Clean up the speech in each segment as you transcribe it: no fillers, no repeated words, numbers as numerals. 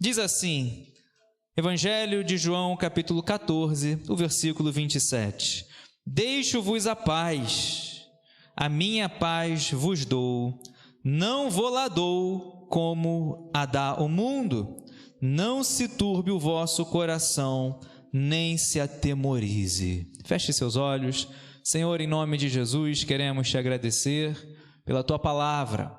Diz assim, Evangelho de João, capítulo 14, o versículo 27. Deixo-vos a paz, a minha paz vos dou, não vou lá dou como a dá o mundo. Não se turbe o vosso coração, nem se atemorize. Feche seus olhos. Senhor, em nome de Jesus, queremos te agradecer pela tua palavra,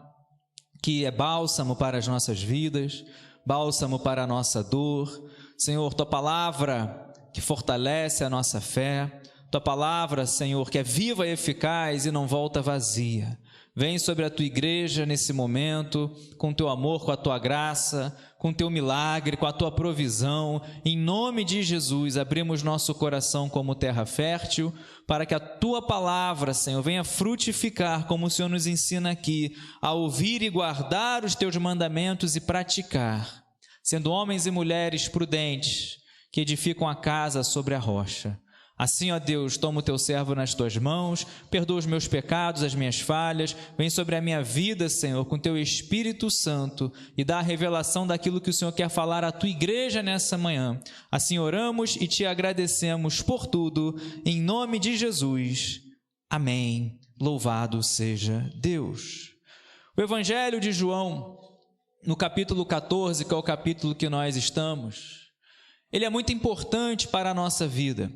que é bálsamo para as nossas vidas, bálsamo para a nossa dor. Senhor, tua palavra que fortalece a nossa fé, tua palavra, Senhor, que é viva e eficaz e não volta vazia. Vem sobre a tua igreja nesse momento, com teu amor, com a tua graça, com teu milagre, com a tua provisão. Em nome de Jesus, abrimos nosso coração como terra fértil, para que a tua palavra, Senhor, venha frutificar, como o Senhor nos ensina aqui, a ouvir e guardar os teus mandamentos e praticar, sendo homens e mulheres prudentes, que edificam a casa sobre a rocha. Assim, ó Deus, toma o teu servo nas tuas mãos, perdoa os meus pecados, as minhas falhas, vem sobre a minha vida, Senhor, com teu Espírito Santo e dá a revelação daquilo que o Senhor quer falar à tua igreja nessa manhã. Assim oramos e te agradecemos por tudo, em nome de Jesus. Amém. Louvado seja Deus. O Evangelho de João, no capítulo 14, que é o capítulo que nós estamos, ele é muito importante para a nossa vida.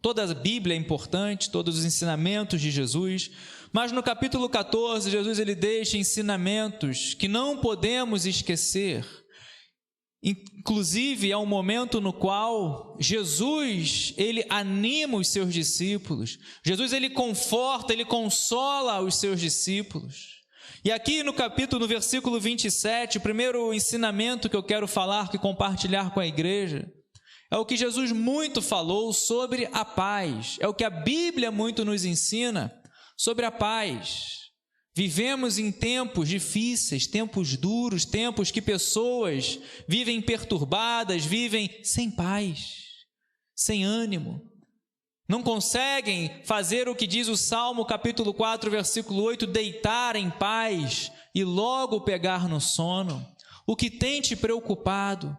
Toda a Bíblia é importante, todos os ensinamentos de Jesus, mas no capítulo 14, Jesus ele deixa ensinamentos que não podemos esquecer. Inclusive, é um momento no qual Jesus, ele anima os seus discípulos. Jesus, ele conforta, ele consola os seus discípulos. E aqui no versículo 27, o primeiro ensinamento que eu quero falar, que compartilhar com a igreja, é o que Jesus muito falou sobre a paz. É o que a Bíblia muito nos ensina sobre a paz. Vivemos em tempos difíceis, tempos duros, tempos que pessoas vivem perturbadas, vivem sem paz, sem ânimo. Não conseguem fazer o que diz o Salmo capítulo 4, versículo 8, deitar em paz e logo pegar no sono. O que tem te preocupado?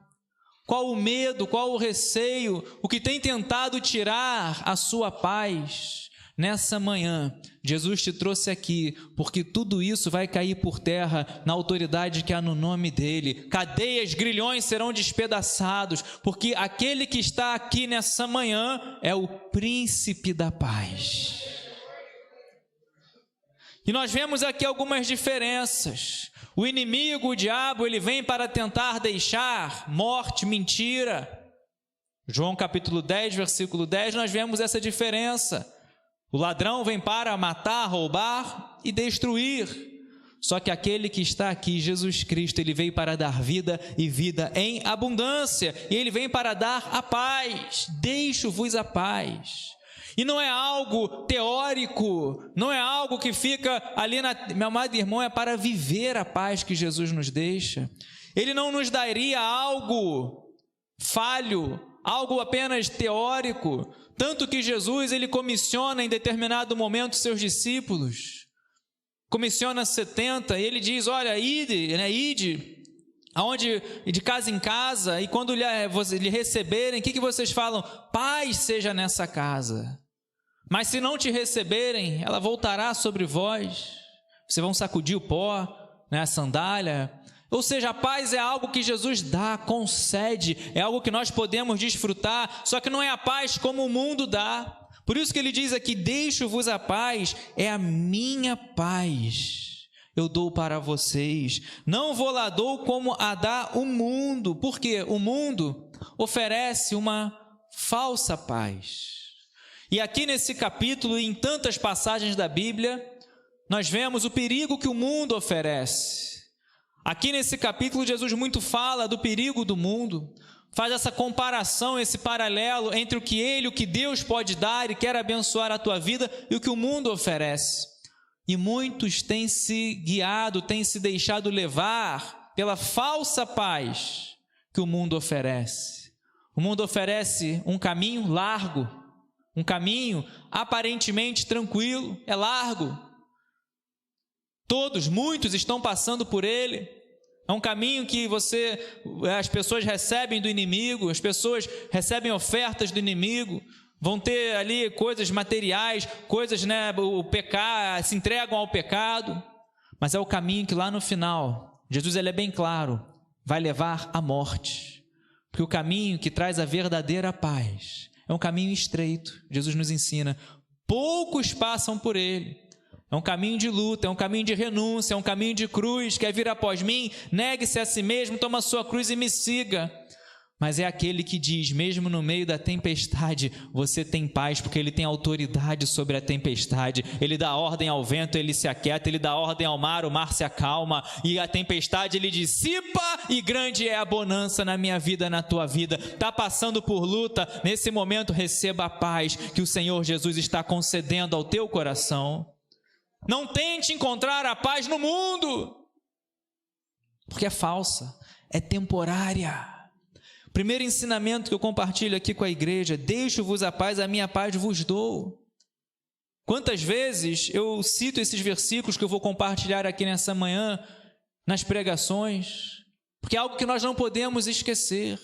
Qual o medo, qual o receio, o que tem tentado tirar a sua paz? Nessa manhã, Jesus te trouxe aqui, porque tudo isso vai cair por terra na autoridade que há no nome dele. Cadeias, grilhões serão despedaçados, porque aquele que está aqui nessa manhã é o príncipe da paz. E nós vemos aqui algumas diferenças. O inimigo, o diabo, ele vem para tentar deixar morte, mentira. João capítulo 10, versículo 10, nós vemos essa diferença. O ladrão vem para matar, roubar e destruir. Só que aquele que está aqui, Jesus Cristo, ele veio para dar vida e vida em abundância. E ele vem para dar a paz. Deixo-vos a paz. E não é algo teórico, não é algo que fica ali meu amado irmão, é para viver a paz que Jesus nos deixa. Ele não nos daria algo falho, algo apenas teórico, tanto que Jesus, ele comissiona em determinado momento seus discípulos, comissiona 70, e ele diz, olha, ide, aonde, de casa em casa, e quando lhe receberem, o que vocês falam? Paz seja nessa casa. Mas se não te receberem, ela voltará sobre vós. Vocês vão sacudir o pó, a sandália. Ou seja, a paz é algo que Jesus dá, concede, é algo que nós podemos desfrutar, só que não é a paz como o mundo dá. Por isso que ele diz aqui, deixo-vos a paz, é a minha paz. Eu dou para vocês. Não vou lá dou como a dá o mundo. Porque o mundo oferece uma falsa paz. E aqui nesse capítulo e em tantas passagens da Bíblia, nós vemos o perigo que o mundo oferece. Aqui nesse capítulo, Jesus muito fala do perigo do mundo, faz essa comparação, esse paralelo entre o que Deus pode dar e quer abençoar a tua vida e o que o mundo oferece. E muitos têm se guiado, têm se deixado levar pela falsa paz que o mundo oferece. O mundo oferece um caminho largo, um caminho aparentemente tranquilo, é largo. Muitos estão passando por ele. É um caminho que as pessoas recebem do inimigo, as pessoas recebem ofertas do inimigo, vão ter ali coisas materiais, coisas, o pecar, se entregam ao pecado, mas é o caminho que lá no final, Jesus ele é bem claro, vai levar à morte, porque o caminho que traz a verdadeira paz é um caminho estreito, Jesus nos ensina, poucos passam por ele, é um caminho de luta, é um caminho de renúncia, é um caminho de cruz, quer vir após mim, negue-se a si mesmo, toma a sua cruz e me siga. Mas é aquele que diz, mesmo no meio da tempestade, você tem paz, porque ele tem autoridade sobre a tempestade, ele dá ordem ao vento, ele se aquieta, ele dá ordem ao mar, o mar se acalma, e a tempestade ele dissipa, e grande é a bonança na minha vida, na tua vida. Está passando por luta, nesse momento receba a paz que o Senhor Jesus está concedendo ao teu coração. Não tente encontrar a paz no mundo, porque é falsa, é temporária. Primeiro ensinamento que eu compartilho aqui com a igreja: deixo-vos a minha paz vos dou. Quantas vezes eu cito esses versículos que eu vou compartilhar aqui nessa manhã, nas pregações, porque é algo que nós não podemos esquecer.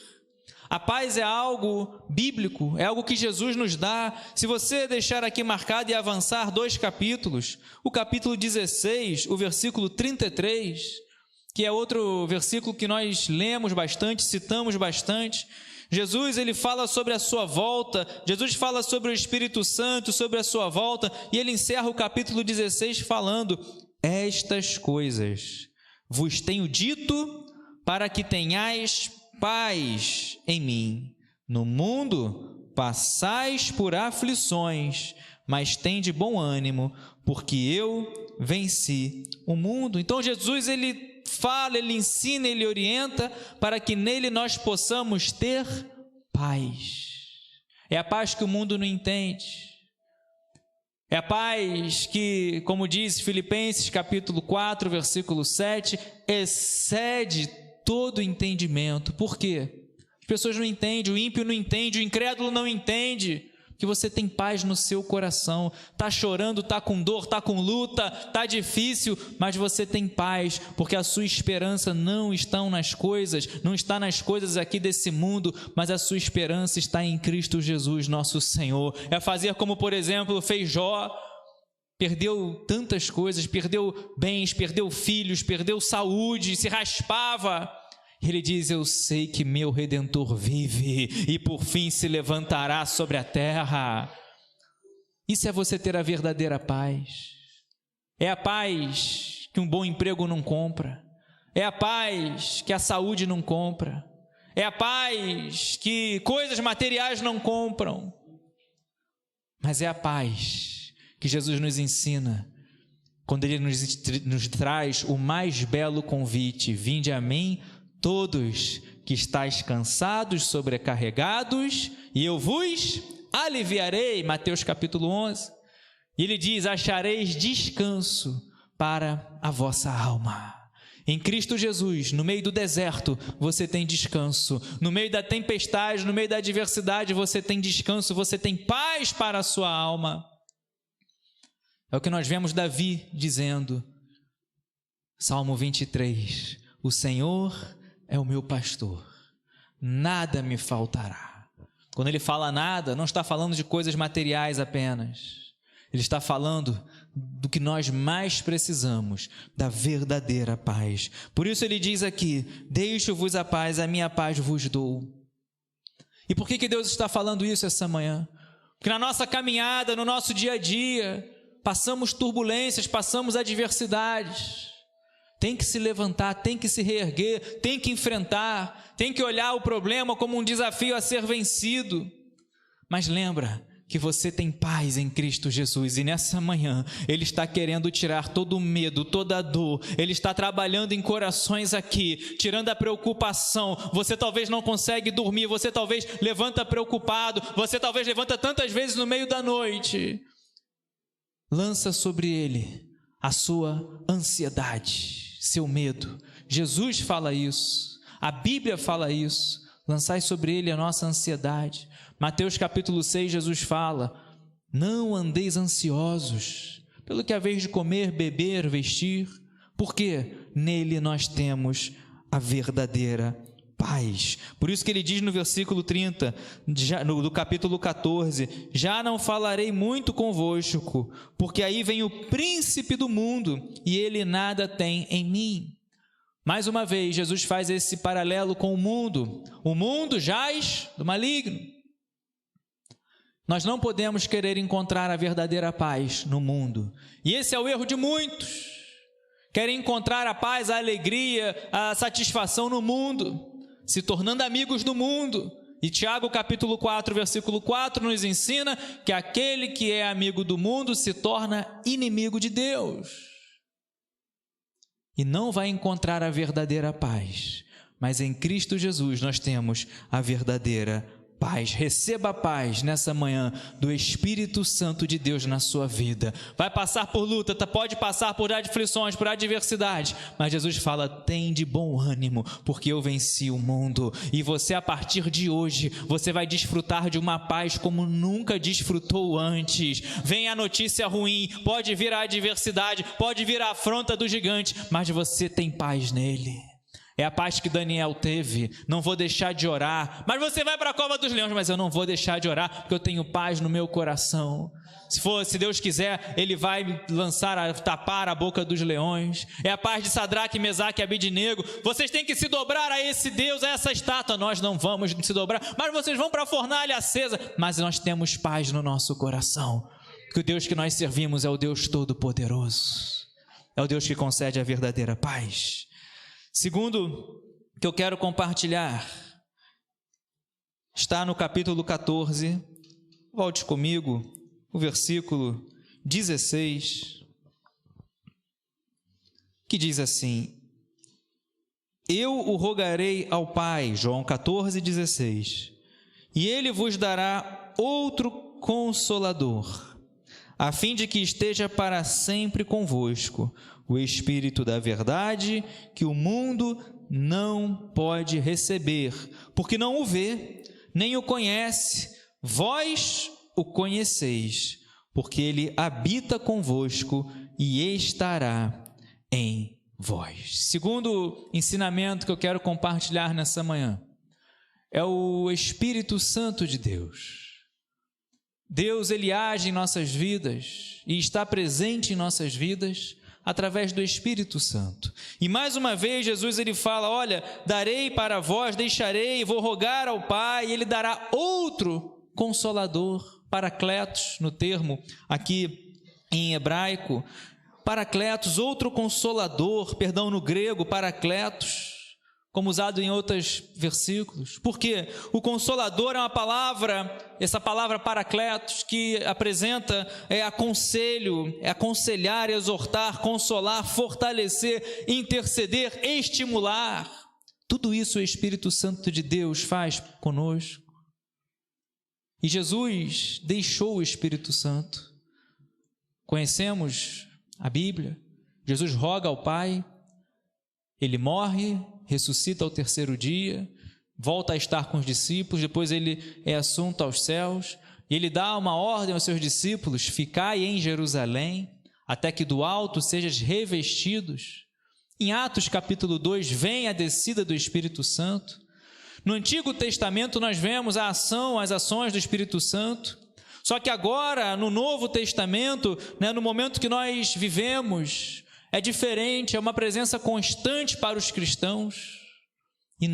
A paz é algo bíblico, é algo que Jesus nos dá. Se você deixar aqui marcado e avançar 2 capítulos, o capítulo 16, o versículo 33, que é outro versículo que nós lemos bastante, citamos bastante. Jesus, ele fala sobre a sua volta, Jesus fala sobre o Espírito Santo, sobre a sua volta, e ele encerra o capítulo 16 falando: estas coisas vos tenho dito para que tenhais paz em mim. No mundo passais por aflições, mas tende bom ânimo, porque eu venci o mundo. Então Jesus, ele fala, ele ensina, ele orienta para que nele nós possamos ter paz. É a paz que o mundo não entende. É a paz que, como diz Filipenses capítulo 4, versículo 7, excede todo entendimento. Por quê? As pessoas não entendem, o ímpio não entende, o incrédulo não entende que você tem paz no seu coração. Está chorando, está com dor, está com luta, está difícil, mas você tem paz, porque a sua esperança não está nas coisas, não está nas coisas aqui desse mundo, mas a sua esperança está em Cristo Jesus, nosso Senhor. É fazer como, por exemplo, fez Jó. Perdeu tantas coisas, perdeu bens, perdeu filhos, perdeu saúde, se raspava. Ele diz: eu sei que meu Redentor vive e por fim se levantará sobre a terra. Isso é você ter a verdadeira paz. É a paz que um bom emprego não compra. É a paz que a saúde não compra. É a paz que coisas materiais não compram. Mas é a paz que Jesus nos ensina quando Ele nos traz o mais belo convite: vinde a mim todos que estáis cansados, sobrecarregados, e eu vos aliviarei. Mateus capítulo 11. E ele diz: achareis descanso para a vossa alma. Em Cristo Jesus, no meio do deserto, você tem descanso. No meio da tempestade, no meio da adversidade, você tem descanso, você tem paz para a sua alma. É o que nós vemos Davi dizendo, Salmo 23, o Senhor é o meu pastor, nada me faltará. Quando ele fala nada, não está falando de coisas materiais apenas. Ele está falando do que nós mais precisamos, da verdadeira paz. Por isso ele diz aqui: deixo-vos a paz, a minha paz vos dou. E por que Deus está falando isso essa manhã? Porque na nossa caminhada, no nosso dia a dia, passamos turbulências, passamos adversidades. Tem que se levantar, tem que se reerguer, tem que enfrentar, tem que olhar o problema como um desafio a ser vencido. Mas lembra que você tem paz em Cristo Jesus, e nessa manhã Ele está querendo tirar todo o medo, toda a dor. Ele está trabalhando em corações aqui, tirando a preocupação. Você talvez não consegue dormir, você talvez levanta preocupado, você talvez levanta tantas vezes no meio da noite. Lança sobre Ele a sua ansiedade, seu medo. Jesus fala isso, a Bíblia fala isso. Lançai sobre Ele a nossa ansiedade. Mateus capítulo 6, Jesus fala: não andeis ansiosos pelo que haveis de comer, beber, vestir, porque nele nós temos a verdadeira paz. Por isso que ele diz no versículo 30, do capítulo 14, já não falarei muito convosco, porque aí vem o príncipe do mundo, e ele nada tem em mim. Mais uma vez, Jesus faz esse paralelo com o mundo jaz do maligno. Nós não podemos querer encontrar a verdadeira paz no mundo, e esse é o erro de muitos. Querem encontrar a paz, a alegria, a satisfação no mundo, se tornando amigos do mundo. E Tiago capítulo 4, versículo 4 nos ensina que aquele que é amigo do mundo se torna inimigo de Deus. E não vai encontrar a verdadeira paz, mas em Cristo Jesus nós temos a verdadeira paz. Receba a paz nessa manhã do Espírito Santo de Deus na sua vida. Vai passar por luta, pode passar por aflições, por adversidade, mas Jesus fala: tem de bom ânimo, porque eu venci o mundo. E você, a partir de hoje, você vai desfrutar de uma paz como nunca desfrutou antes. Vem a notícia ruim, pode vir a adversidade, pode vir a afronta do gigante, mas você tem paz nele. É a paz que Daniel teve. Não vou deixar de orar. Mas você vai para a cova dos leões. Mas eu não vou deixar de orar, porque eu tenho paz no meu coração. Se Deus quiser, Ele vai tapar a boca dos leões. É a paz de Sadraque, Mesaque e Abednego. Vocês têm que se dobrar a esse Deus, a essa estátua. Nós não vamos se dobrar, mas vocês vão para a fornalha acesa. Mas nós temos paz no nosso coração, porque o Deus que nós servimos é o Deus Todo-Poderoso. É o Deus que concede a verdadeira paz. Segundo que eu quero compartilhar está no capítulo 14, volte comigo, o versículo 16, que diz assim: eu o rogarei ao Pai, João 14, 16, e Ele vos dará outro Consolador, a fim de que esteja para sempre convosco, o Espírito da verdade, que o mundo não pode receber, porque não o vê, nem o conhece. Vós o conheceis, porque ele habita convosco e estará em vós. Segundo ensinamento que eu quero compartilhar nessa manhã é o Espírito Santo de Deus. Deus, ele age em nossas vidas e está presente em nossas vidas através do Espírito Santo. E mais uma vez Jesus ele fala: olha, darei para vós, deixarei, vou rogar ao Pai, e Ele dará outro Consolador, Paracletos, no termo aqui em hebraico, Paracletos, outro Consolador, perdão, no grego, Paracletos, como usado em outros versículos. Porque o Consolador é uma palavra, essa palavra Paracletos, que apresenta aconselho, aconselhar, exortar, consolar, fortalecer, interceder, estimular. Tudo isso o Espírito Santo de Deus faz conosco. E Jesus deixou o Espírito Santo. Conhecemos a Bíblia. Jesus roga ao Pai, ele morre, ressuscita ao terceiro dia, volta a estar com os discípulos, depois ele é assunto aos céus, e ele dá uma ordem aos seus discípulos: ficai em Jerusalém, até que do alto sejais revestidos. Em Atos capítulo 2, vem a descida do Espírito Santo. No Antigo Testamento nós vemos as ações do Espírito Santo, só que agora, no Novo Testamento, no momento que nós vivemos, é diferente, é uma presença constante para os cristãos. E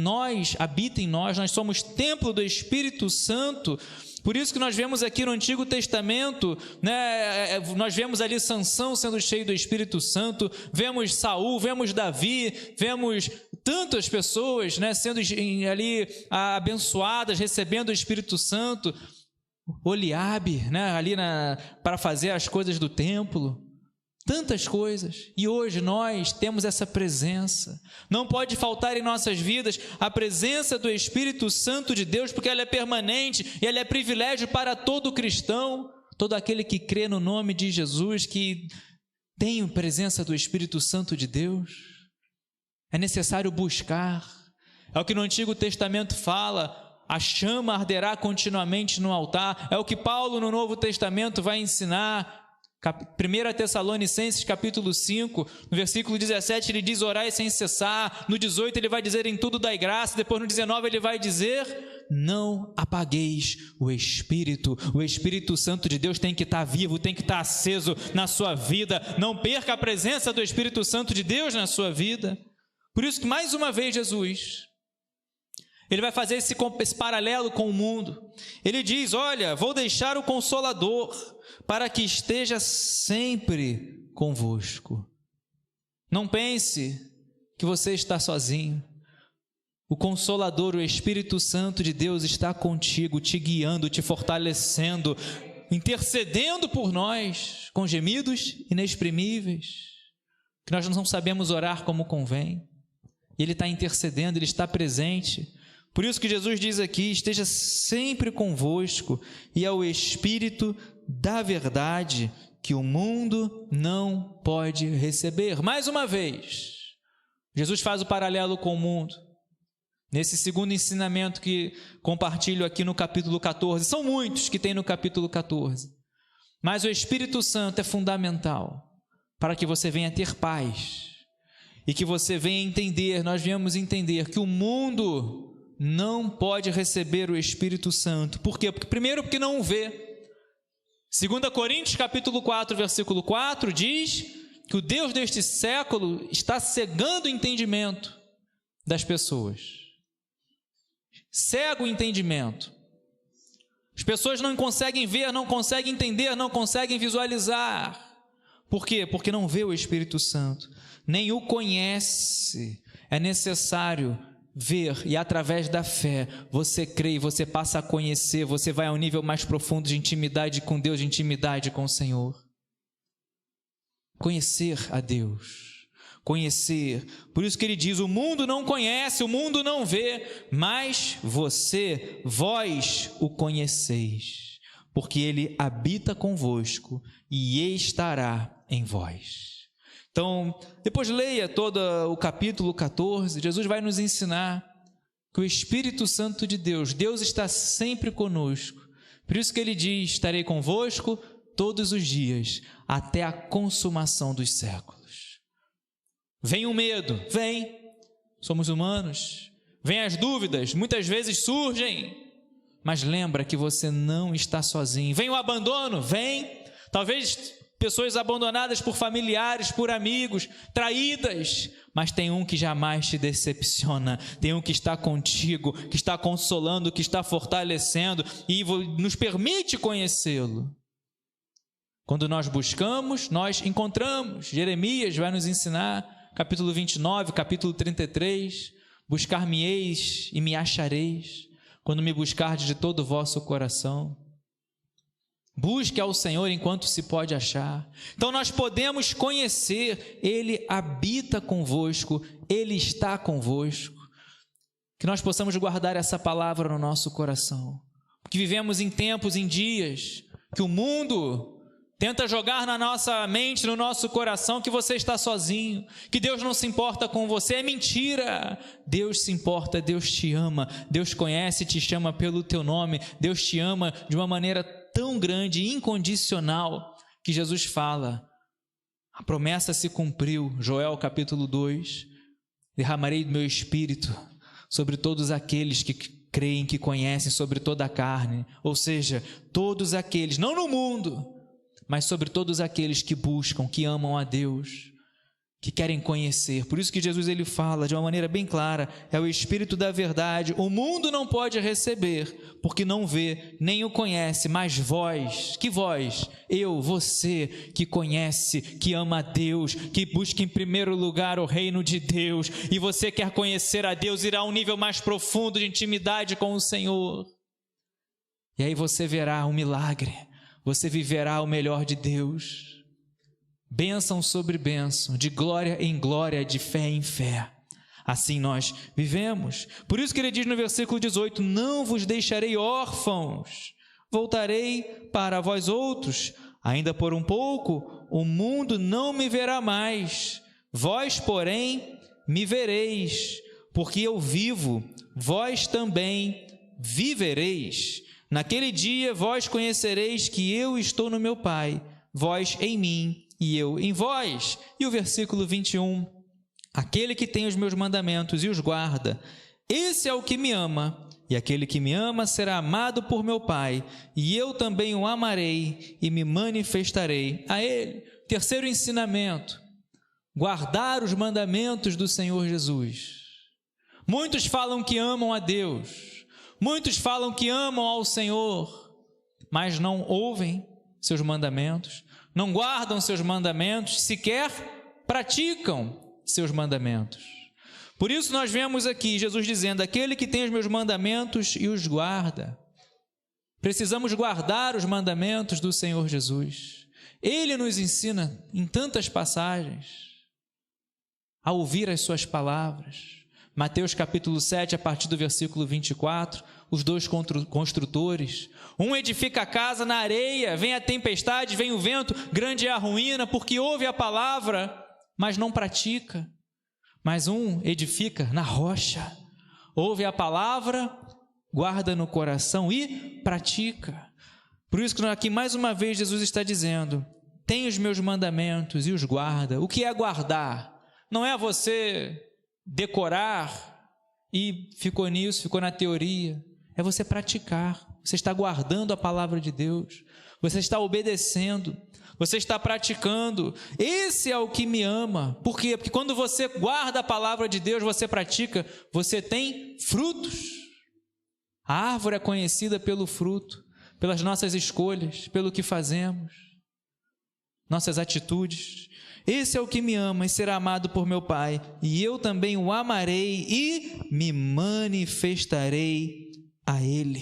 habita em nós, nós somos templo do Espírito Santo. Por isso que nós vemos aqui no Antigo Testamento, nós vemos ali Sansão sendo cheio do Espírito Santo, vemos Saul, vemos Davi, vemos tantas pessoas sendo ali abençoadas, recebendo o Espírito Santo. Oliabe, para fazer as coisas do templo. Tantas coisas, e hoje nós temos essa presença. Não pode faltar em nossas vidas a presença do Espírito Santo de Deus, porque ela é permanente e ela é privilégio para todo cristão, todo aquele que crê no nome de Jesus, que tem a presença do Espírito Santo de Deus. É necessário buscar. É o que no Antigo Testamento fala: a chama arderá continuamente no altar. É o que Paulo no Novo Testamento vai ensinar. 1 Tessalonicenses capítulo 5, no versículo 17 ele diz: orai sem cessar. No 18 ele vai dizer: em tudo dai graça. Depois no 19 ele vai dizer: não apagueis o Espírito. O Espírito Santo de Deus tem que estar vivo, tem que estar aceso na sua vida. Não perca a presença do Espírito Santo de Deus na sua vida. Por isso que mais uma vez Jesus, ele vai fazer esse paralelo com o mundo. Ele diz: olha, vou deixar o Consolador para que esteja sempre convosco. Não pense que você está sozinho. O Consolador, o Espírito Santo de Deus está contigo, te guiando, te fortalecendo, intercedendo por nós, com gemidos inexprimíveis, que nós não sabemos orar como convém. Ele está intercedendo, Ele está presente. Por isso que Jesus diz aqui: esteja sempre convosco, e é o Espírito da verdade que o mundo não pode receber. Mais uma vez, Jesus faz o paralelo com o mundo. Nesse segundo ensinamento que compartilho aqui no capítulo 14, são muitos que tem no capítulo 14, mas o Espírito Santo é fundamental para que você venha ter paz e que você venha entender, nós viemos entender que o mundo não pode receber o Espírito Santo. Por quê? Primeiro, porque não o vê. 2 Coríntios capítulo 4, versículo 4 diz que o Deus deste século está cegando o entendimento das pessoas. Cega o entendimento. As pessoas não conseguem ver, não conseguem entender, não conseguem visualizar. Por quê? Porque não vê o Espírito Santo, nem o conhece. É necessário ver, e através da fé você crê e você passa a conhecer, você vai a um nível mais profundo de intimidade com Deus, de intimidade com o Senhor. Conhecer a Deus, conhecer. Por isso que ele diz: o mundo não conhece, o mundo não vê, mas vós o conheceis, porque ele habita convosco e estará em vós. Então, depois leia todo o capítulo 14, Jesus vai nos ensinar que o Espírito Santo de Deus, Deus está sempre conosco. Por isso que ele diz: estarei convosco todos os dias, até a consumação dos séculos. Vem o medo, vem, somos humanos, vem as dúvidas, muitas vezes surgem, mas lembra que você não está sozinho. Vem o abandono, vem, talvez pessoas abandonadas por familiares, por amigos, traídas, mas tem um que jamais te decepciona, tem um que está contigo, que está consolando, que está fortalecendo e nos permite conhecê-lo. Quando nós buscamos, nós encontramos. Jeremias vai nos ensinar, capítulo 29, capítulo 33, buscar-me-eis e me achareis, quando me buscardes de todo o vosso coração. Busque ao Senhor enquanto se pode achar. Então nós podemos conhecer, Ele habita convosco, Ele está convosco. Que nós possamos guardar essa palavra no nosso coração. Porque vivemos em tempos, em dias, que o mundo tenta jogar na nossa mente, no nosso coração, que você está sozinho, que Deus não se importa com você. É mentira. Deus se importa, Deus te ama, Deus conhece e te chama pelo teu nome. Deus te ama de uma maneira tão grande, incondicional, que Jesus fala, a promessa se cumpriu. Joel capítulo 2, derramarei do meu Espírito sobre todos aqueles que creem, que conhecem, sobre toda a carne. Ou seja, todos aqueles, não no mundo, mas sobre todos aqueles que buscam, que amam a Deus, que querem conhecer. Por isso que Jesus ele fala de uma maneira bem clara, é o Espírito da verdade. O mundo não pode receber, porque não vê, nem o conhece, mas vós, que vós? Eu, você, que conhece, que ama a Deus, que busca em primeiro lugar o reino de Deus, e você quer conhecer a Deus, ir a um nível mais profundo de intimidade com o Senhor. E aí você verá um milagre, você viverá o melhor de Deus. Bênção sobre bênção, de glória em glória, de fé em fé. Assim nós vivemos. Por isso que ele diz no versículo 18: não vos deixarei órfãos, voltarei para vós outros. Ainda por um pouco, o mundo não me verá mais. Vós, porém, me vereis, porque eu vivo, vós também vivereis. Naquele dia vós conhecereis que eu estou no meu Pai, vós em mim e eu em vós. E o versículo 21, aquele que tem os meus mandamentos e os guarda, esse é o que me ama, e aquele que me ama será amado por meu Pai, e eu também o amarei e me manifestarei a ele. Terceiro ensinamento, guardar os mandamentos do Senhor Jesus. Muitos falam que amam a Deus, muitos falam que amam ao Senhor, mas não ouvem seus mandamentos, não guardam seus mandamentos, sequer praticam seus mandamentos. Por isso nós vemos aqui Jesus dizendo, aquele que tem os meus mandamentos e os guarda. Precisamos guardar os mandamentos do Senhor Jesus. Ele nos ensina em tantas passagens a ouvir as suas palavras. Mateus capítulo 7, a partir do versículo 24, os dois construtores, um edifica a casa na areia, vem a tempestade, vem o vento, grande é a ruína, porque ouve a palavra, mas não pratica. Mas um edifica na rocha, ouve a palavra, guarda no coração e pratica. Por isso que aqui mais uma vez Jesus está dizendo, tem os meus mandamentos e os guarda. O que é guardar? Não é você decorar e ficou nisso, ficou na teoria. É você praticar. Você está guardando a palavra de Deus. Você está obedecendo. Você está praticando. Esse é o que me ama. Por quê? Porque quando você guarda a palavra de Deus, você pratica, você tem frutos. A árvore é conhecida pelo fruto, pelas nossas escolhas, pelo que fazemos, nossas atitudes. Esse é o que me ama e será amado por meu Pai, e eu também o amarei e me manifestarei a Ele.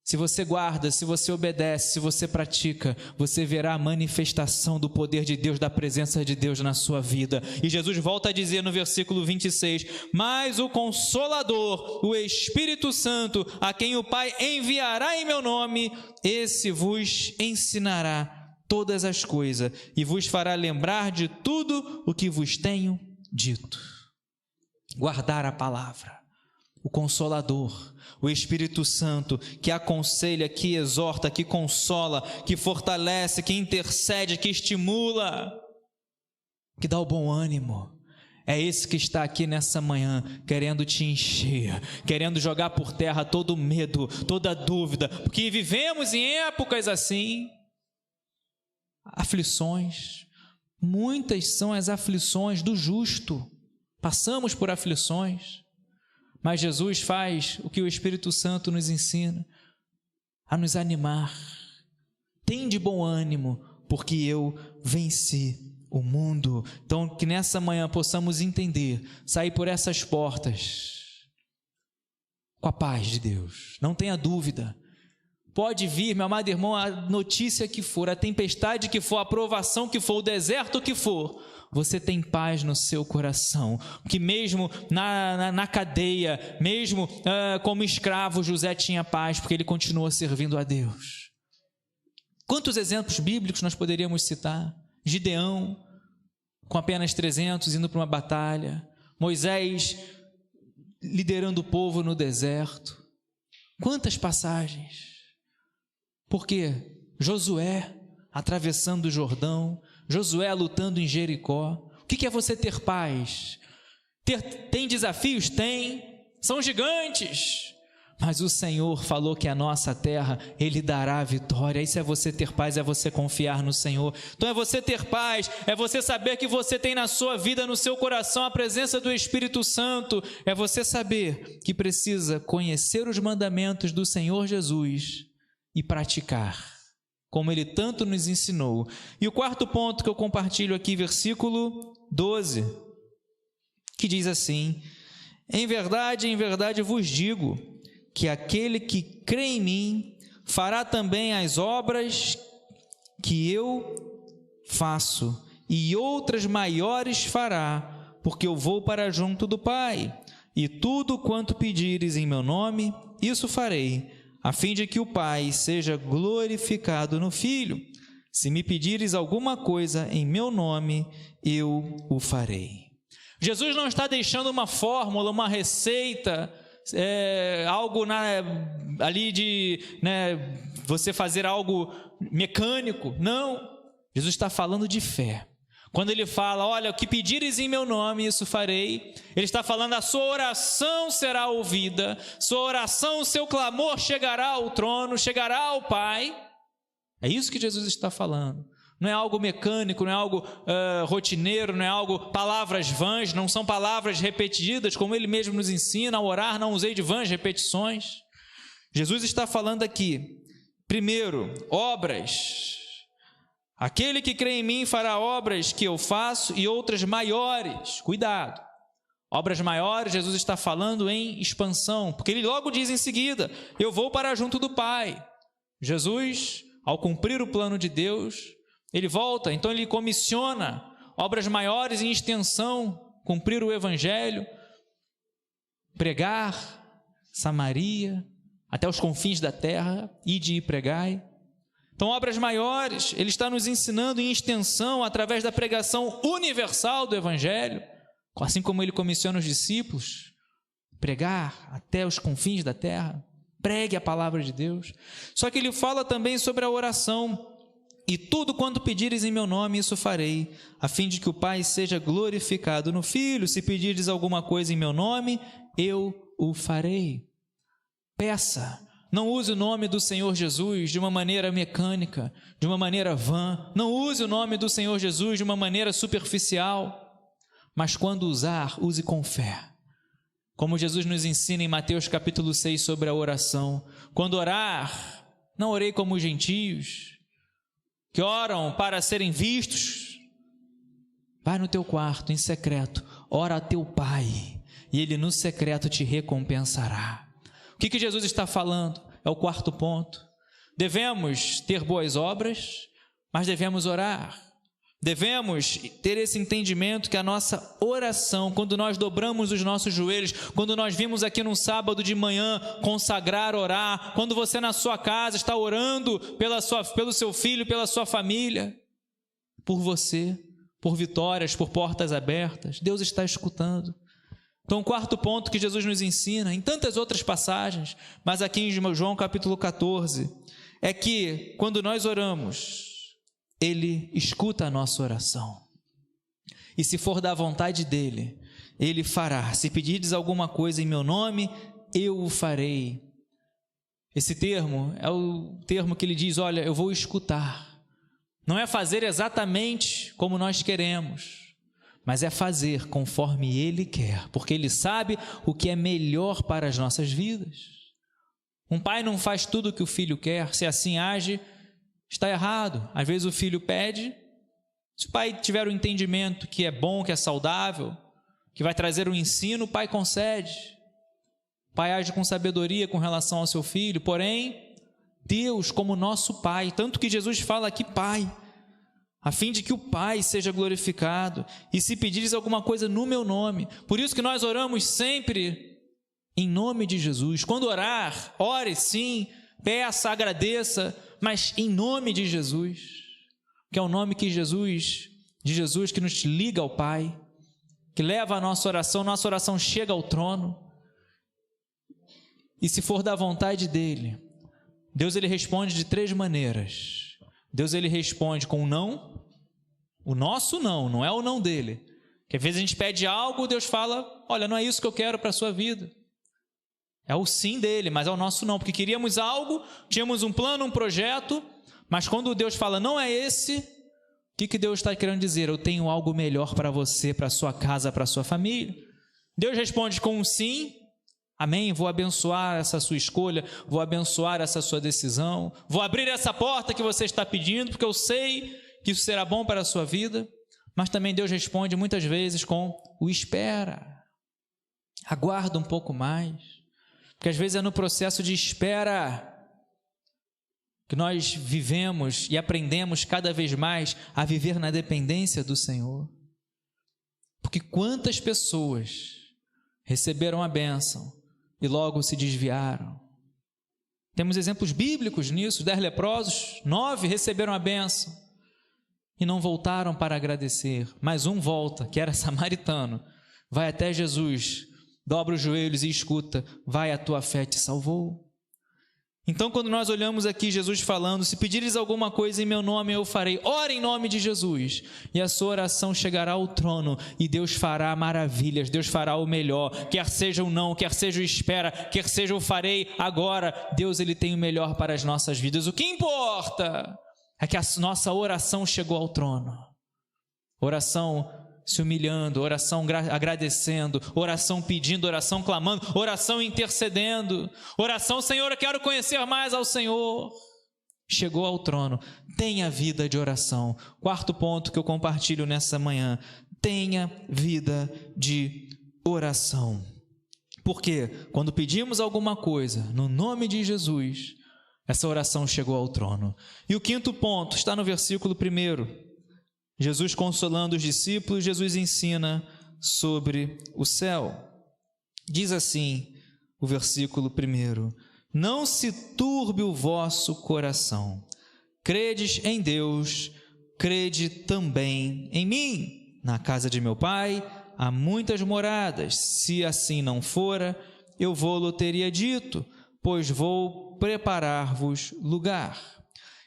Se você guarda, se você obedece, se você pratica, você verá a manifestação do poder de Deus, da presença de Deus na sua vida. E Jesus volta a dizer no versículo 26, mas o Consolador, o Espírito Santo, a quem o Pai enviará em meu nome, esse vos ensinará todas as coisas e vos fará lembrar de tudo o que vos tenho dito. Guardar a palavra. O Consolador, o Espírito Santo, que aconselha, que exorta, que consola, que fortalece, que intercede, que estimula, que dá o bom ânimo. É esse que está aqui nessa manhã, querendo te encher, querendo jogar por terra todo medo, toda dúvida, porque vivemos em épocas assim, aflições, muitas são as aflições do justo, passamos por aflições, mas Jesus faz o que o Espírito Santo nos ensina, a nos animar. Tem de bom ânimo, porque eu venci o mundo. Então, que nessa manhã possamos entender, sair por essas portas com a paz de Deus. Não tenha dúvida. Pode vir, meu amado irmão, a notícia que for, a tempestade que for, a provação que for, o deserto que for, você tem paz no seu coração, porque mesmo na cadeia, mesmo como escravo, José tinha paz, porque ele continuou servindo a Deus. Quantos exemplos bíblicos nós poderíamos citar? Gideão, com apenas 300, indo para uma batalha. Moisés, liderando o povo no deserto. Quantas passagens? Porque Josué, atravessando o Jordão, Josué lutando em Jericó. O que é você ter paz? Tem desafios? Tem. São gigantes. Mas o Senhor falou que a nossa terra, Ele dará a vitória. Isso é você ter paz, é você confiar no Senhor. Então é você ter paz, é você saber que você tem na sua vida, no seu coração, a presença do Espírito Santo. É você saber que precisa conhecer os mandamentos do Senhor Jesus e praticar, como Ele tanto nos ensinou. E o quarto ponto que eu compartilho aqui, versículo 12, que diz assim, em verdade vos digo, que aquele que crê em mim, fará também as obras que eu faço, e outras maiores fará, porque eu vou para junto do Pai, e tudo quanto pedires em meu nome, isso farei, a fim de que o Pai seja glorificado no Filho. Se me pedires alguma coisa em meu nome, eu o farei. Jesus não está deixando uma fórmula, uma receita algo ali de você fazer algo mecânico. Não, Jesus está falando de fé. Quando ele fala, olha, o que pedires em meu nome, isso farei, ele está falando, a sua oração será ouvida, sua oração, o seu clamor chegará ao trono, chegará ao Pai. É isso que Jesus está falando. Não é algo mecânico, não é algo rotineiro, não é algo, palavras vãs, não são palavras repetidas, como ele mesmo nos ensina, ao orar não usei de vãs repetições. Jesus está falando aqui, primeiro, obras. Aquele que crê em mim fará obras que eu faço e outras maiores. Cuidado. Obras maiores, Jesus está falando em expansão, porque ele logo diz em seguida, eu vou para junto do Pai. Jesus, ao cumprir o plano de Deus, ele volta, então ele comissiona obras maiores em extensão, cumprir o Evangelho, pregar Samaria, até os confins da terra, ide e pregai. Então, obras maiores, ele está nos ensinando em extensão, através da pregação universal do Evangelho, assim como ele comissiona os discípulos, pregar até os confins da terra, pregue a palavra de Deus. Só que ele fala também sobre a oração, e tudo quanto pedires em meu nome, isso farei, a fim de que o Pai seja glorificado no Filho. Se pedires alguma coisa em meu nome, eu o farei. Peça. Não use o nome do Senhor Jesus de uma maneira mecânica, de uma maneira vã. Não use o nome do Senhor Jesus de uma maneira superficial. Mas quando usar, use com fé. Como Jesus nos ensina em Mateus capítulo 6 sobre a oração. Quando orar, não orei como os gentios, que oram para serem vistos. Vai no teu quarto, em secreto, ora a teu Pai, e Ele no secreto te recompensará. O que Jesus está falando? É o quarto ponto. Devemos ter boas obras, mas devemos orar. Devemos ter esse entendimento que a nossa oração, quando nós dobramos os nossos joelhos, quando nós vimos aqui num sábado de manhã consagrar, orar, quando você na sua casa está orando pelo seu filho, pela sua família, por você, por vitórias, por portas abertas, Deus está escutando. Então, o quarto ponto que Jesus nos ensina, em tantas outras passagens, mas aqui em João capítulo 14, é que quando nós oramos, Ele escuta a nossa oração. E se for da vontade dEle, Ele fará. Se pedirdes alguma coisa em meu nome, eu o farei. Esse termo é o termo que Ele diz, olha, eu vou escutar. Não é fazer exatamente como nós queremos, mas é fazer conforme Ele quer, porque Ele sabe o que é melhor para as nossas vidas. Um pai não faz tudo o que o filho quer, se assim age, está errado. Às vezes o filho pede, se o pai tiver o entendimento que é bom, que é saudável, que vai trazer um ensino, o pai concede. O pai age com sabedoria com relação ao seu filho, porém, Deus como nosso Pai, tanto que Jesus fala aqui Pai, a fim de que o Pai seja glorificado, e se pedires alguma coisa no meu nome. Por isso que nós oramos sempre em nome de Jesus. Quando orar, ore sim, peça, agradeça, mas em nome de Jesus, que é o nome de Jesus que nos liga ao Pai, que leva a nossa oração chega ao trono. E se for da vontade dEle, Deus ele responde de 3 maneiras. Deus ele responde com um não, o nosso não, não é o não dele. Porque às vezes a gente pede algo, Deus fala, olha, não é isso que eu quero para a sua vida. É o sim dele, mas é o nosso não, porque queríamos algo, tínhamos um plano, um projeto, mas quando Deus fala, não é esse, o que Deus está querendo dizer? Eu tenho algo melhor para você, para a sua casa, para a sua família. Deus responde com um sim, amém, vou abençoar essa sua escolha, vou abençoar essa sua decisão, vou abrir essa porta que você está pedindo, porque eu sei que isso será bom para a sua vida. Mas também Deus responde muitas vezes com o espera, aguarda um pouco mais, porque às vezes é no processo de espera que nós vivemos e aprendemos cada vez mais a viver na dependência do Senhor. Porque quantas pessoas receberam a bênção e logo se desviaram. Temos exemplos bíblicos nisso, 10 leprosos, 9 receberam a bênção e não voltaram para agradecer, mas um volta, que era samaritano, vai até Jesus dobra os joelhos e escuta: vai, a tua fé te salvou. Então, quando nós olhamos aqui Jesus falando: se pedires alguma coisa em meu nome, eu farei, ora em nome de Jesus, e a sua oração chegará ao trono, e Deus fará maravilhas, Deus fará o melhor, quer seja o não, quer seja o espera, quer seja o farei agora. Deus, Ele tem o melhor para as nossas vidas. O que importa é que a nossa oração chegou ao trono. Oração se humilhando, oração agradecendo, oração pedindo, oração clamando, oração intercedendo, oração: Senhor, eu quero conhecer mais ao Senhor. Chegou ao trono. Tenha vida de oração. Quarto ponto que eu compartilho nessa manhã: tenha vida de oração. Porque quando pedimos alguma coisa no nome de Jesus, essa oração chegou ao trono. E o quinto ponto está no versículo 1. Jesus consolando os discípulos, Jesus ensina sobre o céu. Diz assim o versículo 1: não se turbe o vosso coração. Credes em Deus, crede também em mim. Na casa de meu Pai há muitas moradas. Se assim não fora, eu vou-lo teria dito, pois vou preparar-vos lugar.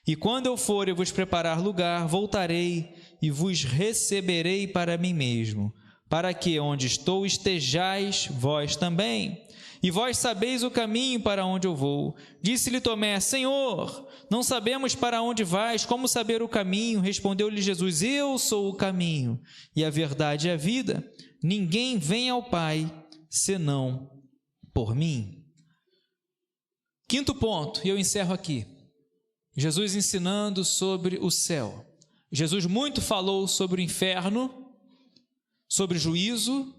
E quando eu for e vos preparar lugar, voltarei e vos receberei para mim mesmo, para que onde estou estejais vós também. E vós sabeis o caminho para onde eu vou. Disse-lhe Tomé: Senhor, não sabemos para onde vais, como saber o caminho? Respondeu-lhe Jesus: eu sou o caminho, e a verdade e a vida. Ninguém vem ao Pai, senão por mim. Quinto ponto, e eu encerro aqui. Jesus ensinando sobre o céu. Jesus muito falou sobre o inferno, sobre juízo,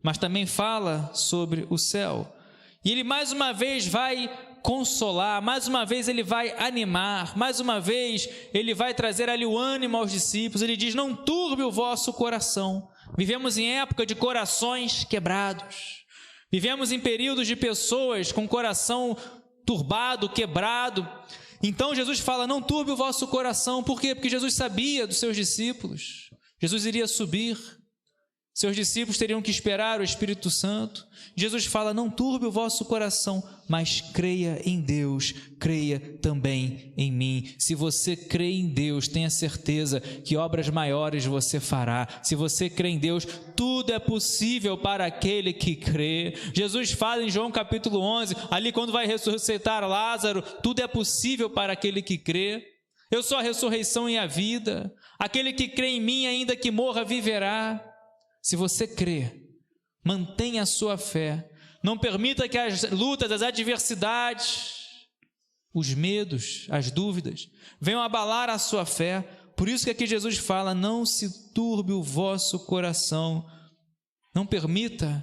mas também fala sobre o céu. E ele mais uma vez vai consolar, mais uma vez ele vai animar, mais uma vez ele vai trazer ali o ânimo aos discípulos. Ele diz: não turbe o vosso coração. Vivemos em época de corações quebrados. Vivemos em períodos de pessoas com coração turbado, quebrado. Então Jesus fala: não turbe o vosso coração. Por quê? Porque Jesus sabia dos seus discípulos. Jesus iria subir. Seus discípulos teriam que esperar o Espírito Santo. Jesus fala: não turbe o vosso coração, mas creia em Deus, creia também em mim. Se você crê em Deus, tenha certeza que obras maiores você fará. Se você crê em Deus, tudo é possível para aquele que crê. Jesus fala em João capítulo 11, ali quando vai ressuscitar Lázaro: tudo é possível para aquele que crê. Eu sou a ressurreição e a vida. Aquele que crê em mim, ainda que morra, viverá. Se você crê, mantenha a sua fé. Não permita que as lutas, as adversidades, os medos, as dúvidas venham abalar a sua fé. Por isso que aqui Jesus fala: não se turbe o vosso coração. Não permita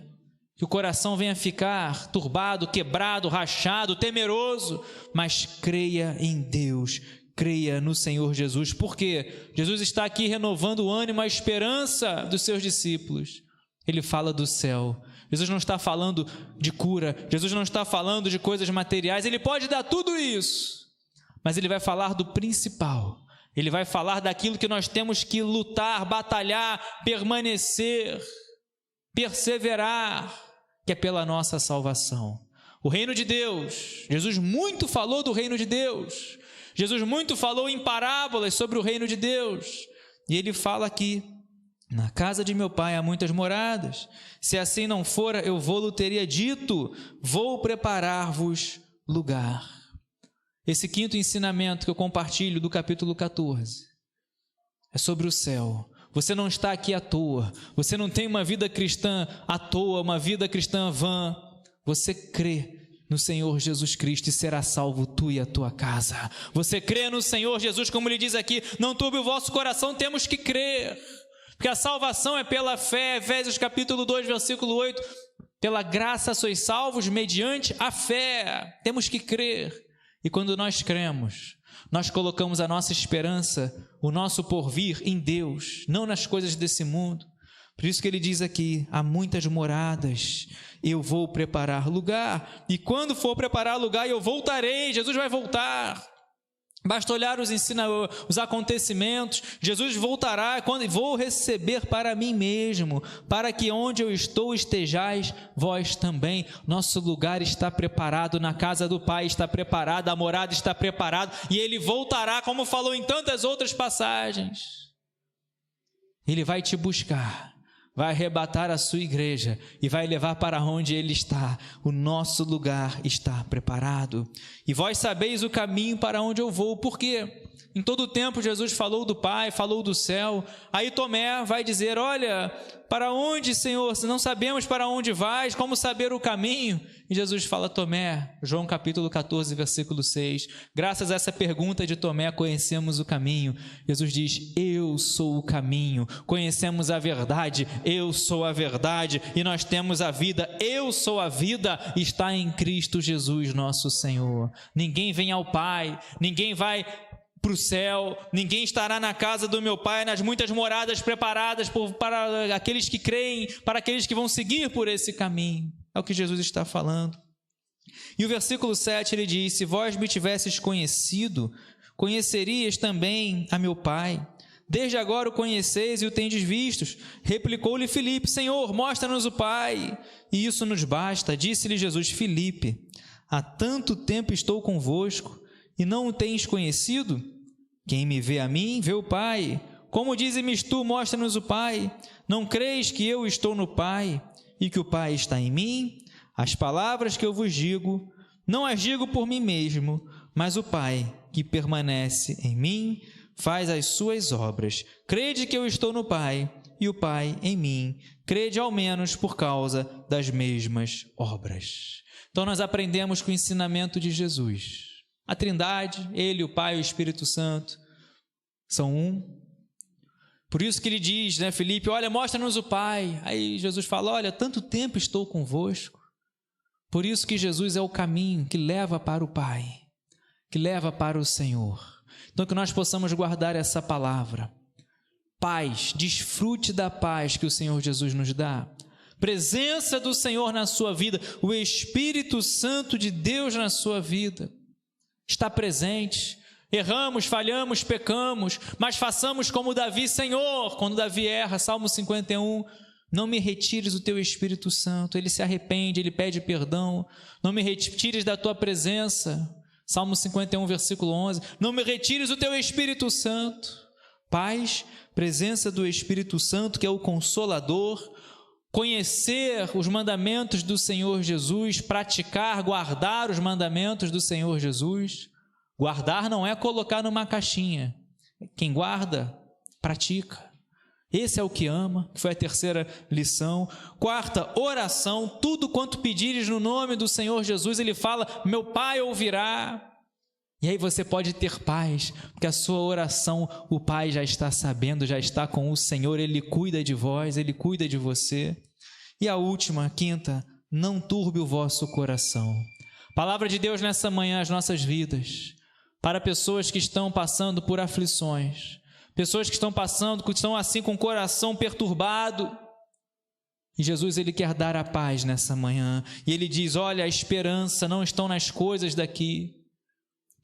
que o coração venha ficar turbado, quebrado, rachado, temeroso, mas creia em Deus. Creia no Senhor Jesus. Por quê? Jesus está aqui renovando o ânimo, a esperança dos seus discípulos. Ele fala do céu. Jesus não está falando de cura. Jesus não está falando de coisas materiais. Ele pode dar tudo isso, mas ele vai falar do principal. Ele vai falar daquilo que nós temos que lutar, batalhar, permanecer, perseverar, que é pela nossa salvação. O reino de Deus. Jesus muito falou do reino de Deus. Jesus muito falou em parábolas sobre o reino de Deus. E ele fala aqui: na casa de meu Pai há muitas moradas. Se assim não fora, eu vou-lo teria dito, vou preparar-vos lugar. Esse quinto ensinamento que eu compartilho do capítulo 14 é sobre o céu. Você não está aqui à toa. Você não tem uma vida cristã à toa, uma vida cristã vã. Você crê no Senhor Jesus Cristo e será salvo tu e a tua casa. Você crê no Senhor Jesus, como ele diz aqui: não turbe o vosso coração. Temos que crer, porque a salvação é pela fé. Efésios capítulo 2, versículo 8: pela graça sois salvos mediante a fé. Temos que crer. E quando nós cremos, nós colocamos a nossa esperança, o nosso porvir em Deus, não nas coisas desse mundo. Por isso que ele diz aqui: há muitas moradas, eu vou preparar lugar, e quando for preparar lugar, eu voltarei. Jesus vai voltar. Basta olhar os acontecimentos. Jesus voltará quando vou receber para mim mesmo, para que onde eu estou estejais vós também. Nosso lugar está preparado, na casa do Pai está preparada, a morada está preparada, e Ele voltará, como falou em tantas outras passagens. Ele vai te buscar, vai arrebatar a sua igreja e vai levar para onde Ele está. O nosso lugar está preparado. E vós sabeis o caminho para onde eu vou. Por quê? Em todo o tempo Jesus falou do Pai, falou do céu. Aí Tomé vai dizer: olha, para onde, Senhor? Se não sabemos para onde vais, como saber o caminho? E Jesus fala: Tomé, João capítulo 14, versículo 6, graças a essa pergunta de Tomé, conhecemos o caminho. Jesus diz: eu sou o caminho. Conhecemos a verdade, eu sou a verdade, e nós temos a vida, eu sou a vida, está em Cristo Jesus nosso Senhor. Ninguém vem ao Pai, ninguém vai para o céu, ninguém estará na casa do meu Pai, nas muitas moradas preparadas para aqueles que creem, para aqueles que vão seguir por esse caminho. É o que Jesus está falando. E o versículo 7 ele diz: se vós me tivesses conhecido, conhecerias também a meu Pai. Desde agora o conheceis e o tendes vistos. Replicou-lhe Filipe: Senhor, mostra-nos o Pai, e isso nos basta. Disse-lhe Jesus: Filipe, há tanto tempo estou convosco, e não o tens conhecido? Quem me vê a mim, vê o Pai. Como dizes-me tu, mostra-nos o Pai. Não creis que eu estou no Pai, e que o Pai está em mim? As palavras que eu vos digo, não as digo por mim mesmo, mas o Pai, que permanece em mim, faz as suas obras. Crede que eu estou no Pai, e o Pai em mim. Crede ao menos por causa das mesmas obras. Então nós aprendemos com o ensinamento de Jesus. A Trindade, Ele, o Pai e o Espírito Santo, são um. Por isso que ele diz, né, Filipe, olha, mostra-nos o Pai. Aí Jesus fala, olha, tanto tempo estou convosco. Por isso que Jesus é o caminho que leva para o Pai, que leva para o Senhor. Então que nós possamos guardar essa palavra. Paz, desfrute da paz que o Senhor Jesus nos dá. Presença do Senhor na sua vida, o Espírito Santo de Deus na sua vida. Está presente, erramos, falhamos, pecamos, mas façamos como Davi, Senhor, quando Davi erra, Salmo 51, não me retires o teu Espírito Santo, ele se arrepende, ele pede perdão, não me retires da tua presença, Salmo 51, versículo 11, não me retires o teu Espírito Santo, paz, presença do Espírito Santo, que é o Consolador, conhecer os mandamentos do Senhor Jesus, praticar, guardar os mandamentos do Senhor Jesus. Guardar não é colocar numa caixinha. Quem guarda, pratica. Esse é o que ama, que foi a terceira lição. Quarta, oração. Tudo quanto pedires no nome do Senhor Jesus, Ele fala, meu Pai ouvirá. E aí você pode ter paz, porque a sua oração, o Pai já está sabendo, já está com o Senhor, Ele cuida de vós, Ele cuida de você. E a última, quinta, não turbe o vosso coração. Palavra de Deus nessa manhã, as nossas vidas, para pessoas que estão passando por aflições, pessoas que estão assim com o coração perturbado. E Jesus, Ele quer dar a paz nessa manhã. E Ele diz, olha, a esperança não está nas coisas daqui,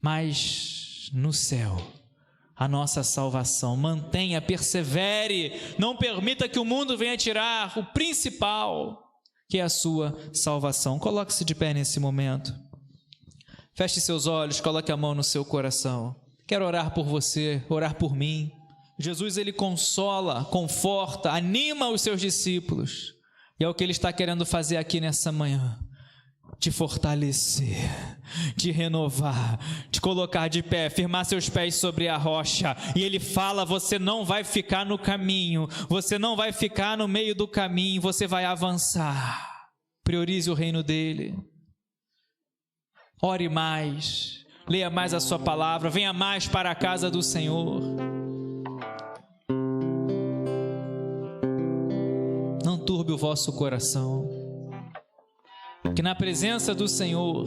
mas no céu, a nossa salvação. Mantenha, persevere, não permita que o mundo venha tirar o principal, que é a sua salvação. Coloque-se de pé nesse momento. Feche seus olhos, coloque a mão no seu coração. Quero orar por você, orar por mim. Jesus, Ele consola, conforta, anima os seus discípulos. E é o que Ele está querendo fazer aqui nessa manhã. Te fortalecer, te renovar, te colocar de pé, firmar seus pés sobre a rocha. E Ele fala, você não vai ficar no caminho, você não vai ficar no meio do caminho, você vai avançar. Priorize o reino dEle. Ore mais, leia mais a sua palavra, venha mais para a casa do Senhor. Não turbe o vosso coração. Que na presença do Senhor,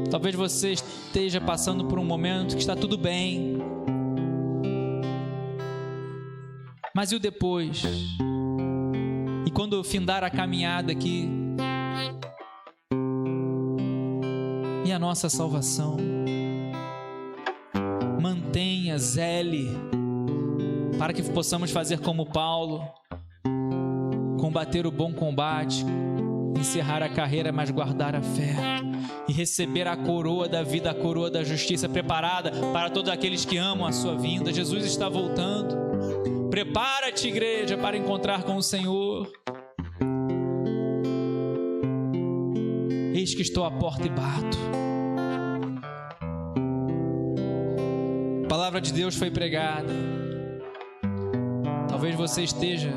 talvez você esteja passando por um momento que está tudo bem, mas e o depois? E quando findar a caminhada aqui? E a nossa salvação? zele, para que possamos fazer como Paulo, combater o bom combate, encerrar a carreira, mas guardar a fé e receber a coroa da vida, a coroa da justiça preparada para todos aqueles que amam a sua vinda. Jesus está voltando. Prepara-te, igreja, para encontrar com o Senhor. Eis que estou à porta e bato. A palavra de Deus foi pregada. Talvez você esteja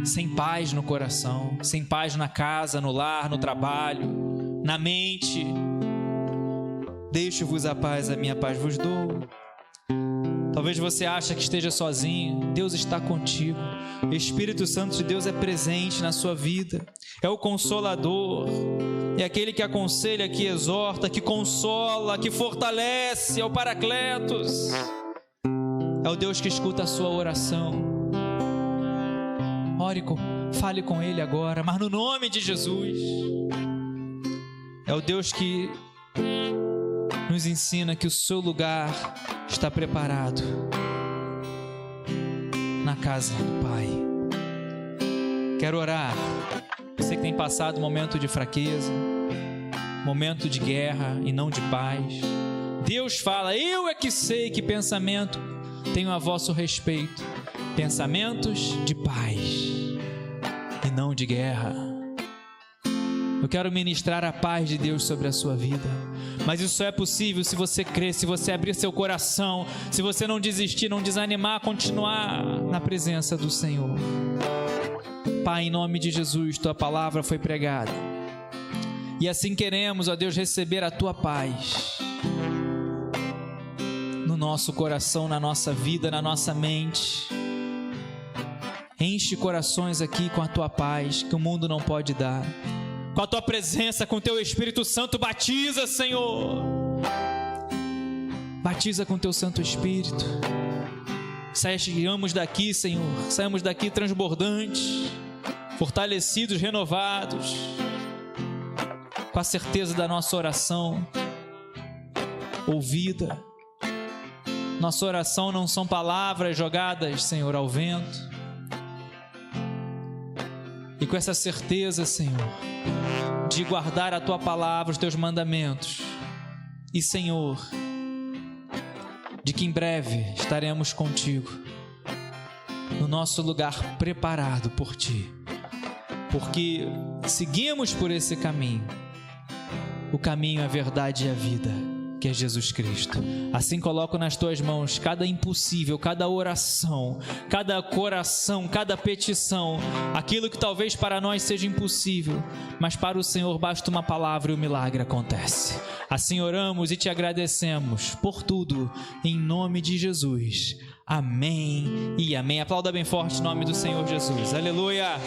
sem paz no coração, sem paz na casa, no lar, no trabalho, na mente. Deixo-vos a paz, a minha paz vos dou. Talvez você ache que esteja sozinho. Deus está contigo. O Espírito Santo de Deus é presente na sua vida. É o Consolador. É aquele que aconselha, que exorta, que consola, que fortalece. É o Paracletos. É o Deus que escuta a sua oração. Fale com Ele agora, mas no nome de Jesus. É o Deus que nos ensina que o seu lugar está preparado na casa do Pai. Quero orar. Você que tem passado um momento de fraqueza, momento de guerra e não de paz. Deus fala: eu é que sei que pensamento tenho a vosso respeito, pensamentos de paz e não de guerra. Eu quero ministrar a paz de Deus sobre a sua vida, mas isso só é possível se você crer, se você abrir seu coração, se você não desistir, não desanimar, continuar na presença do Senhor. Pai, em nome de Jesus, Tua palavra foi pregada, e assim queremos, ó Deus, receber a Tua paz no nosso coração, na nossa vida, na nossa mente. Enche corações aqui com a Tua paz, que o mundo não pode dar. Com a Tua presença, com o Teu Espírito Santo, batiza, Senhor. Batiza com o Teu Santo Espírito. Saiamos daqui, Senhor, saímos daqui transbordantes, fortalecidos, renovados, com a certeza da nossa oração ouvida. Nossa oração não são palavras jogadas, Senhor, ao vento. E com essa certeza, Senhor, de guardar a Tua palavra, os Teus mandamentos, e, Senhor, de que em breve estaremos contigo, no nosso lugar preparado por Ti, porque seguimos por esse caminho, o caminho, a verdade e a vida, que é Jesus Cristo. Assim coloco nas Tuas mãos cada impossível, cada oração, cada coração, cada petição, aquilo que talvez para nós seja impossível, mas para o Senhor basta uma palavra e o milagre acontece. Assim oramos e Te agradecemos por tudo, em nome de Jesus. Amém e amém. Aplauda bem forte o nome do Senhor Jesus. Aleluia!